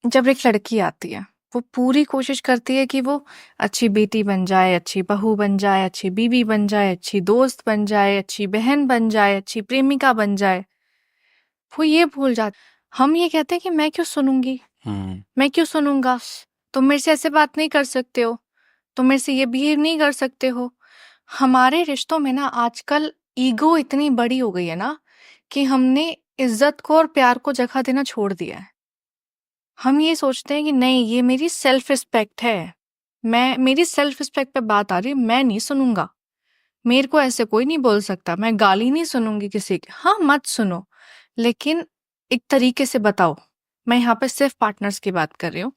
जब एक लड़की आती है, वो पूरी कोशिश करती है कि वो अच्छी बेटी बन जाए, अच्छी बहू बन जाए, अच्छी बीवी बन जाए, अच्छी दोस्त बन जाए, अच्छी बहन बन जाए, अच्छी प्रेमिका बन जाए। वो ये भूल जाती, हम ये कहते हैं कि मैं क्यों सुनूंगी, हम्म। मैं क्यों सुनूंगा, तुम मेरे से ऐसे बात नहीं कर सकते हो, तुम मेरे से ये बिहेव नहीं कर सकते हो। हमारे रिश्तों में ना आजकल ईगो इतनी बड़ी हो गई है ना, कि हमने इज्जत को और प्यार को जगह देना छोड़ दिया है। हम ये सोचते हैं कि नहीं, ये मेरी सेल्फ रिस्पेक्ट है, मैं मेरी सेल्फ रिस्पेक्ट पे बात आ रही है, मैं नहीं सुनूंगा, मेरे को ऐसे कोई नहीं बोल सकता, मैं गाली नहीं सुनूंगी किसी की। हाँ, मत सुनो, लेकिन एक तरीके से बताओ। मैं यहाँ पे सिर्फ पार्टनर्स की बात कर रही हूँ।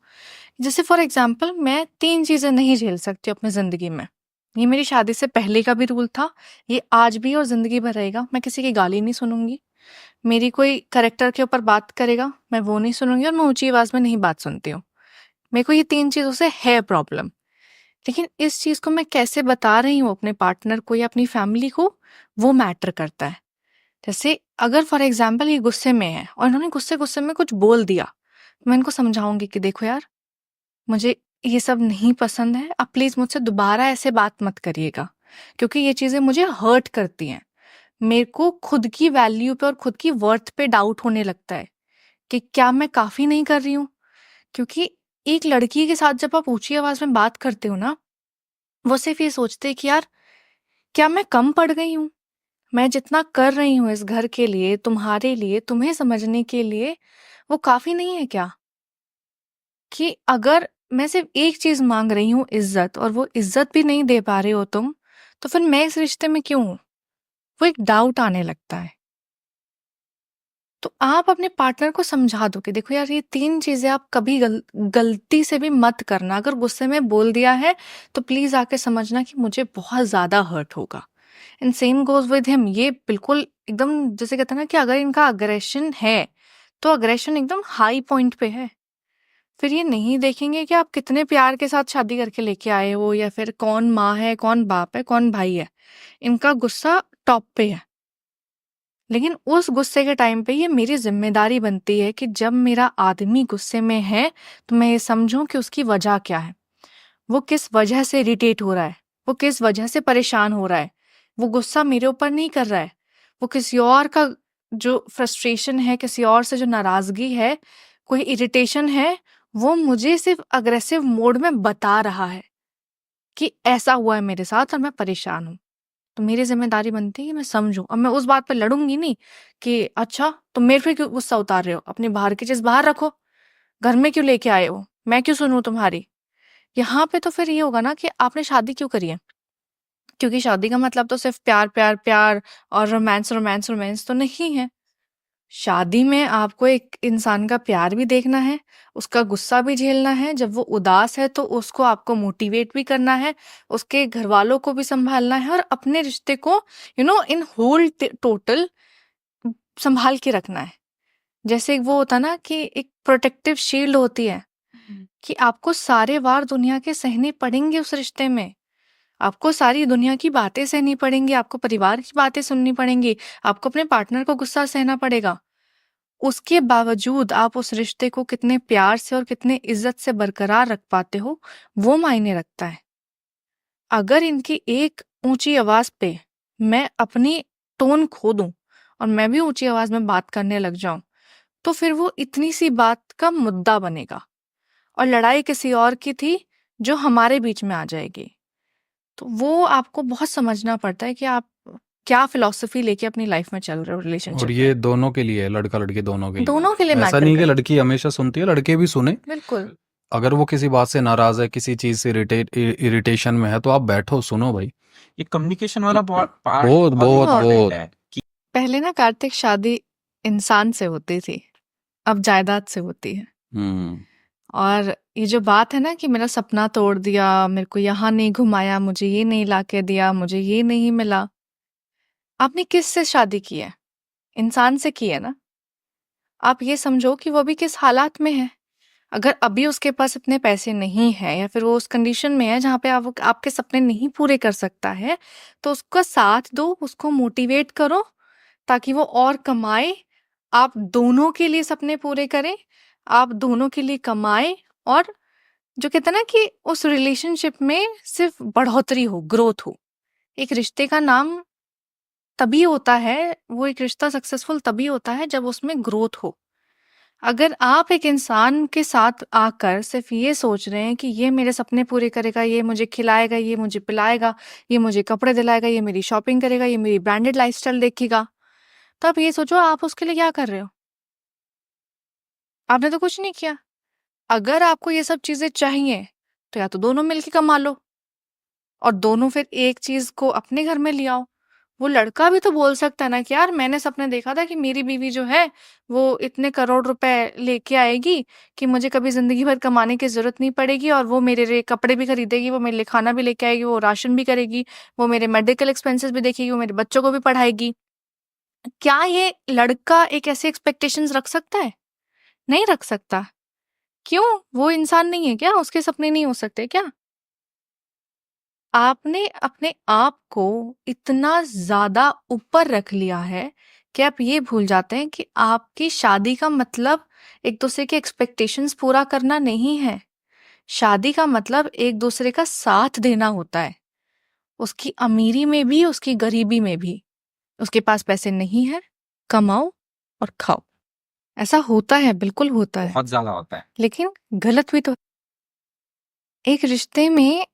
जैसे फॉर एग्जाम्पल, मैं 3 चीजें नहीं झेल सकती अपनी जिंदगी में। ये मेरी शादी से पहले का भी रूल था, ये आज भी और जिंदगी भर रहेगा। मैं किसी की गाली नहीं सुनूंगी, मेरी कोई कैरेक्टर के ऊपर बात करेगा, मैं वो नहीं सुनूंगी, और मैं ऊंची आवाज में नहीं बात सुनती हूँ। मेरे को ये 3 चीज़ों से है प्रॉब्लम। लेकिन इस चीज़ को मैं कैसे बता रही हूँ अपने पार्टनर को या अपनी फैमिली को, वो मैटर करता है। जैसे अगर फॉर एग्जाम्पल ये गुस्से में है और इन्होंने गुस्से-गुस्से में कुछ बोल दिया, तो मैं इनको समझाऊँगी कि देखो यार, मुझे ये सब नहीं पसंद है, आप प्लीज़ मुझसे दोबारा ऐसे बात मत करिएगा, क्योंकि ये चीज़ें मुझे हर्ट करती हैं। मेरे को खुद की वैल्यू पे और खुद की वर्थ पे डाउट होने लगता है कि क्या मैं काफ़ी नहीं कर रही हूँ? क्योंकि एक लड़की के साथ जब आप ऊँची आवाज़ में बात करते हो ना, वो सिर्फ़ ये सोचते हैं कि यार, क्या मैं कम पड़ गई हूँ? मैं जितना कर रही हूँ इस घर के लिए, तुम्हारे लिए, तुम्हें समझने के लिए, वो काफ़ी नहीं है क्या? कि अगर मैं सिर्फ़ एक चीज़ माँग रही हूँ, इज़्ज़त, और वो इज़्ज़त भी नहीं दे पा रहे हो तुम, तो फिर मैं इस रिश्ते में क्यों हूँ? वो एक डाउट आने लगता है। तो आप अपने पार्टनर को समझा दो कि देखो यार, ये 3 चीज़ें आप कभी गलती से भी मत करना। अगर गुस्से में बोल दिया है, तो प्लीज़ आके समझना कि मुझे बहुत ज़्यादा हर्ट होगा। And same goes with him. ये बिल्कुल एकदम, जैसे कहते हैं ना, कि अगर इनका अग्रेशन है, तो अग्रेशन एकदम हाई पॉइंट पे है। फिर ये नहीं देखेंगे कि आप कितने प्यार के साथ शादी करके लेके आए हो, या फिर कौन माँ है, कौन बाप है, कौन भाई है। इनका गुस्सा टॉप पे है। लेकिन उस गुस्से के टाइम पे ये मेरी ज़िम्मेदारी बनती है कि जब मेरा आदमी गुस्से में है, तो मैं ये समझूँ कि उसकी वजह क्या है। वो किस वजह से इरिटेट हो रहा है, वो किस वजह से परेशान हो रहा है। वो गुस्सा मेरे ऊपर नहीं कर रहा है, वो किसी और का जो फ्रस्ट्रेशन है, किसी और से जो नाराज़गी है, कोई इरिटेशन है, वो मुझे सिर्फ़ अग्रेसिव मोड में बता रहा है कि ऐसा हुआ है मेरे साथ और मैं परेशान हूँ। तो मेरी ज़िम्मेदारी बनती है कि मैं समझूँ। अब मैं उस बात पे लड़ूँगी नहीं कि अच्छा, तुम मेरे पे क्यों गुस्सा उतार रहे हो? अपनी बाहर की चीज़ बाहर रखो, घर में क्यों लेके आए हो? मैं क्यों सुनूँ तुम्हारी? यहाँ पे तो फिर ये होगा ना कि आपने शादी क्यों करी है? क्योंकि शादी का मतलब तो सिर्फ़ प्यार, प्यार, प्यार और रोमांस, रोमांस, रोमांस तो नहीं है। शादी में आपको एक इंसान का प्यार भी देखना है, उसका गुस्सा भी झेलना है, जब वो उदास है तो उसको आपको मोटिवेट भी करना है, उसके घरवालों को भी सँभालना है, और अपने रिश्ते को इन होल टोटल सँभाल के रखना है। जैसे एक वो होता है ना कि एक प्रोटेक्टिव शील्ड होती है, कि आपको सारे वार दुनिया के सहने पड़ेंगे उस रिश्ते में। आपको सारी दुनिया की बातें सहनी पड़ेंगी, आपको परिवार की बातें सुननी पड़ेंगी, आपको अपने पार्टनर को गुस्सा सहना पड़ेगा। उसके बावजूद आप उस रिश्ते को कितने प्यार से और कितने इज्जत से बरकरार रख पाते हो, वो मायने रखता है। अगर इनकी एक ऊंची आवाज पे मैं अपनी टोन खो दूं और मैं भी ऊंची आवाज में बात करने लग जाऊं, तो फिर वो इतनी सी बात का मुद्दा बनेगा और लड़ाई किसी और की थी जो हमारे बीच में आ जाएगी। तो वो आपको बहुत समझना पड़ता है कि आप क्या फिलॉसफी लेके अपनी लाइफ में चल रहे हो और रिलेशनशिप में। ये दोनों के लिए है, लड़का लड़की दोनों के लिए। दोनों के लिए ऐसा मैटर नहीं है कि करता लड़की हमेशा सुनती है, लड़के भी सुने। है। बिल्कुल। अगर वो किसी बात से नाराज है, किसी चीज से इरिटेशन में है, तो आप बैठो, सुनो भाई। ये कम्युनिकेशन वाला पार्ट बहुत बहुत बहुत बहुत। इम्पोर्टेंट बहुत। है कि पहले ना कार्तिक, शादी इंसान से होती थी, अब जायदाद से होती है। हम्म। और ये जो बात है ना कि मेरा सपना तोड़ दिया, मेरे को यहाँ नहीं घुमाया, मुझे ये नहीं लाके दिया, मुझे ये नहीं मिला। आपने किस से शादी की है? इंसान से की है ना। आप ये समझो कि वो भी किस हालात में है। अगर अभी उसके पास इतने पैसे नहीं है, या फिर वो उस कंडीशन में है जहाँ पे आप आपके सपने नहीं पूरे कर सकता है, तो उसका साथ दो, उसको मोटिवेट करो ताकि वो और कमाए, आप दोनों के लिए सपने पूरे करें। आप दोनों के लिए कमाएं और जो कहते हैं ना कि उस रिलेशनशिप में सिर्फ बढ़ोतरी हो, ग्रोथ हो। एक रिश्ते का नाम तभी होता है, वो एक रिश्ता सक्सेसफुल तभी होता है जब उसमें ग्रोथ हो। अगर आप एक इंसान के साथ आकर सिर्फ ये सोच रहे हैं कि ये मेरे सपने पूरे करेगा, ये मुझे खिलाएगा, ये मुझे पिलाएगा, ये मुझे कपड़े दिलाएगा, ये मेरी शॉपिंग करेगा, ये मेरी ब्रांडेड लाइफस्टाइल देखेगा, तो आप ये सोचो आप उसके लिए क्या कर रहे हो? आपने तो कुछ नहीं किया। अगर आपको ये सब चीजें चाहिए तो या तो दोनों मिलके कमा लो और दोनों फिर एक चीज को अपने घर में ले आओ। वो लड़का भी तो बोल सकता है ना कि यार मैंने सपने देखा था कि मेरी बीवी जो है वो इतने करोड़ रुपए लेके आएगी कि मुझे कभी जिंदगी भर कमाने की जरूरत नहीं पड़ेगी और वो मेरे लिए कपड़े भी खरीदेगी, वो मेरे लिए खाना भी लेके आएगी, वो राशन भी करेगी, वो मेरे मेडिकल एक्सपेंसेस भी देखेगी, वो मेरे बच्चों को भी पढ़ाएगी। क्या ये लड़का एक ऐसी एक्सपेक्टेशंस रख सकता है? नहीं रख सकता। क्यों? वो इंसान नहीं है क्या? उसके सपने नहीं हो सकते क्या? आपने अपने आप को इतना ज़्यादा ऊपर रख लिया है कि आप ये भूल जाते हैं कि आपकी शादी का मतलब एक-दूसरे के एक्सपेक्टेशंस पूरा करना नहीं है। शादी का मतलब एक-दूसरे का साथ देना होता है। उसकी अमीरी में भी, उसकी गरीबी में भी। उसके पास पैसे नहीं है, कमाओ और खाओ। ऐसा होता है, बिल्कुल होता है। बहुत ज्यादा होता है। लेकिन गलत भी तो। एक रिश्ते में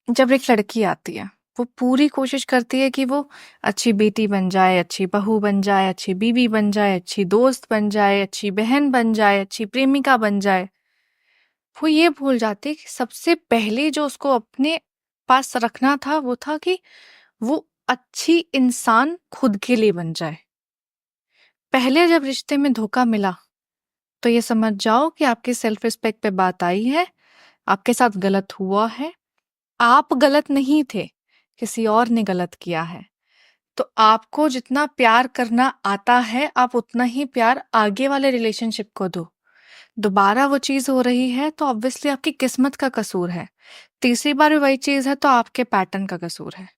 जब एक लड़की आती है, वो पूरी कोशिश करती है कि वो अच्छी बेटी बन जाए, अच्छी बहू बन जाए, अच्छी बीवी बन जाए, अच्छी दोस्त बन जाए, अच्छी बहन बन जाए, अच्छी प्रेमिका बन जाए। वो ये भूल जाती है कि सबसे पहले जो उसको अपने पास रखना था वो था कि वो अच्छी इंसान खुद के लिए बन जाए। पहले जब रिश्ते में धोखा मिला तो ये समझ जाओ कि आपकी सेल्फ रिस्पेक्ट पे बात आई है, आपके साथ गलत हुआ है। आप गलत नहीं थे, किसी और ने गलत किया है। तो आपको जितना प्यार करना आता है, आप उतना ही प्यार आगे वाले रिलेशनशिप को दो। दोबारा वो चीज़ हो रही है तो ऑब्वियसली आपकी किस्मत का कसूर है। तीसरी बार भी वही चीज़ है तो आपके पैटर्न का कसूर है।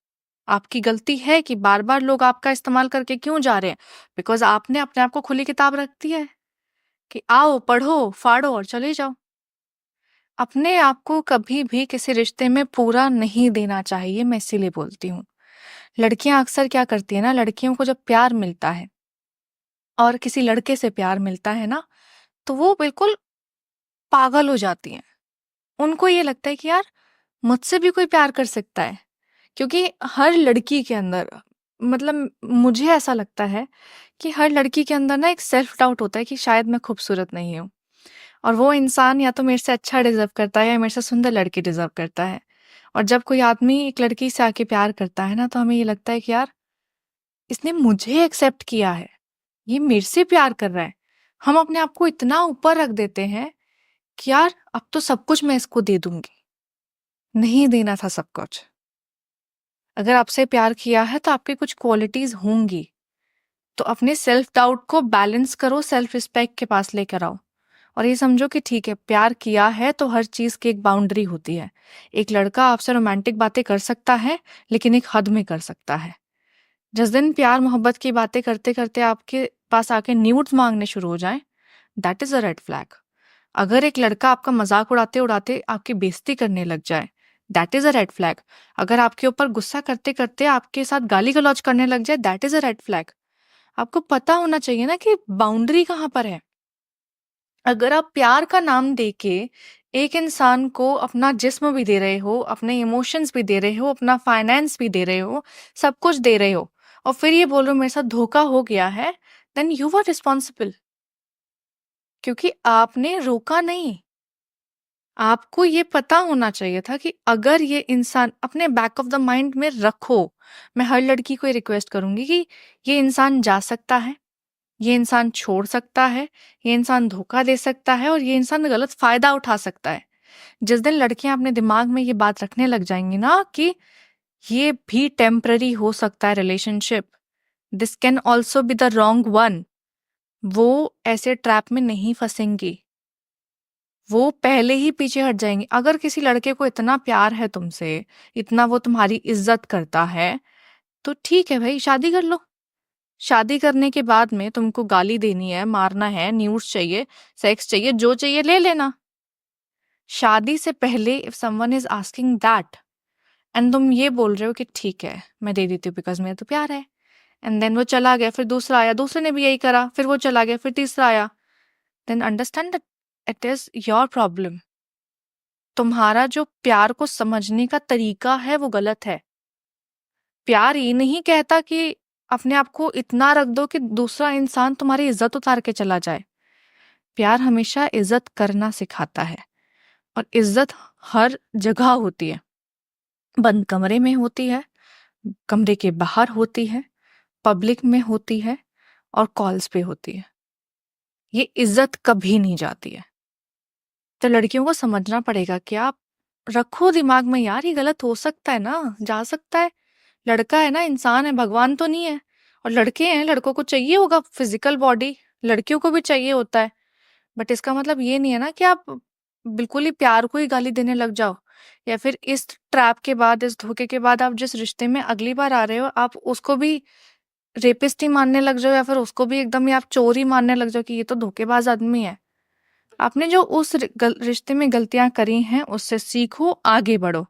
आपकी गलती है कि बार-बार लोग आपका इस्तेमाल करके क्यों जा रहे हैं? बिकॉज़ आपने अपने आप को खुली किताब रख दिया है कि आओ, पढ़ो, फाड़ो और चले जाओ। अपने आप को कभी भी किसी रिश्ते में पूरा नहीं देना चाहिए, मैं इसीलिए बोलती हूँ। लड़कियां अक्सर क्या करती है ना, लड़कियों को जब प्यार मिलता है और किसी लड़के से प्यार मिलता है ना, तो वो बिल्कुल पागल हो जाती हैं। उनको ये लगता है कि यार मुझसे भी कोई प्यार कर सकता है, क्योंकि हर लड़की के अंदर, मतलब मुझे ऐसा लगता है कि हर लड़की के अंदर ना एक सेल्फ डाउट होता है कि शायद मैं खूबसूरत नहीं हूँ और वो इंसान या तो मेरे से अच्छा डिजर्व करता है या मेरे से सुंदर लड़की डिजर्व करता है। और जब कोई आदमी एक लड़की से आके प्यार करता है ना, तो हमें ये लगता है कि यार इसने मुझे एक्सेप्ट किया है, ये मेरे से प्यार कर रहा है। हम अपने आप को इतना ऊपर रख देते हैं कि यार अब तो सब कुछ मैं इसको दे दूंगी। नहीं देना था सब कुछ। अगर आपसे प्यार किया है तो आपकी कुछ क्वालिटीज होंगी, तो अपने सेल्फ डाउट को बैलेंस करो, सेल्फ रिस्पेक्ट के पास लेकर आओ और ये समझो कि ठीक है, प्यार किया है तो हर चीज की एक बाउंड्री होती है। एक लड़का आपसे रोमांटिक बातें कर सकता है लेकिन एक हद में कर सकता है। जिस दिन प्यार मोहब्बत की बातें करते करते आपके पास आके न्यूड्स मांगने शुरू हो जाए, that is a red flag. अगर एक लड़का आपका मजाक उड़ाते उड़ाते आपकी बेइज्जती करने लग जाए, that is a red flag. अगर आपके ऊपर गुस्सा करते करते आपके साथ गाली गलौज करने लग जाए, that is a red flag. आपको पता होना चाहिए ना कि बाउंड्री कहाँ पर है। अगर आप प्यार का नाम देके एक इंसान को अपना जिस्म भी दे रहे हो, अपने इमोशंस भी दे रहे हो, अपना फाइनेंस भी दे रहे हो, सब कुछ दे रहे हो और फिर ये बोल रहे हो मेरे साथ धोखा हो गया है, देन यू आर रिस्पॉन्सिबल, क्योंकि आपने रोका नहीं। आपको ये पता होना चाहिए था कि अगर ये इंसान, अपने बैक ऑफ द माइंड में रखो। मैं हर लड़की को ये रिक्वेस्ट करूंगी कि ये इंसान जा सकता है, ये इंसान छोड़ सकता है, ये इंसान धोखा दे सकता है और ये इंसान गलत फायदा उठा सकता है। जिस दिन लड़कियां अपने दिमाग में ये बात रखने लग जाएंगी ना कि ये भी टेम्पररी हो सकता है relationship, this can also be the wrong one, वो ऐसे ट्रैप में नहीं फंसेंगी, वो पहले ही पीछे हट जाएंगी। अगर किसी लड़के को इतना प्यार है तुमसे, इतना वो तुम्हारी इज्जत करता है, तो ठीक है भाई, शादी कर लो। शादी करने के बाद में तुमको गाली देनी है, मारना है, न्यूज़ चाहिए, सेक्स चाहिए, जो चाहिए ले लेना। शादी से पहले if someone is asking that and तुम ये बोल रहे हो कि ठीक है मैं दे देती हूँ बिकॉज मेरा तो प्यार है, एंड देन वो चला गया, फिर दूसरा आया, दूसरे ने भी यही करा, फिर वो चला गया, फिर तीसरा आया, then understand that it is your problem. तुम्हारा जो प्यार को समझने का तरीका है वो गलत है। प्यार ये नहीं कहता कि अपने आप को इतना रख दो कि दूसरा इंसान तुम्हारी इज्जत उतार के चला जाए। प्यार हमेशा इज्जत करना सिखाता है, और इज्जत हर जगह होती है। बंद कमरे में होती है, कमरे के बाहर होती है, पब्लिक में होती है, और कॉल्स पे होती है। ये इज्जत कभी नहीं जाती है। तो लड़कियों को समझना पड़ेगा कि आप रखो दिमाग में, यार ये गलत हो सकता है ना, जा सकता है, लड़का है ना, इंसान है, भगवान तो नहीं है। और लड़के हैं, लड़कों को चाहिए होगा फिजिकल बॉडी, लड़कियों को भी चाहिए होता है। बट इसका मतलब ये नहीं है ना कि आप बिल्कुल ही प्यार को ही गाली देने लग जाओ, या फिर इस ट्रैप के बाद, इस धोखे के बाद आप जिस रिश्ते में अगली बार आ रहे हो आप उसको भी रेपिस्ट ही मानने लग जाओ, या फिर उसको भी एकदम ही आप चोर ही मानने लग जाओ कि ये तो धोखेबाज आदमी है। आपने जो उस रिश्ते में गलतियां करी हैं उससे सीखो, आगे बढ़ो,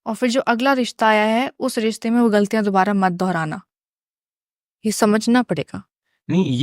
और फिर जो अगला रिश्ता आया है उस रिश्ते में वो गलतियां दोबारा मत दोहराना। ये समझना पड़ेगा। नहीं,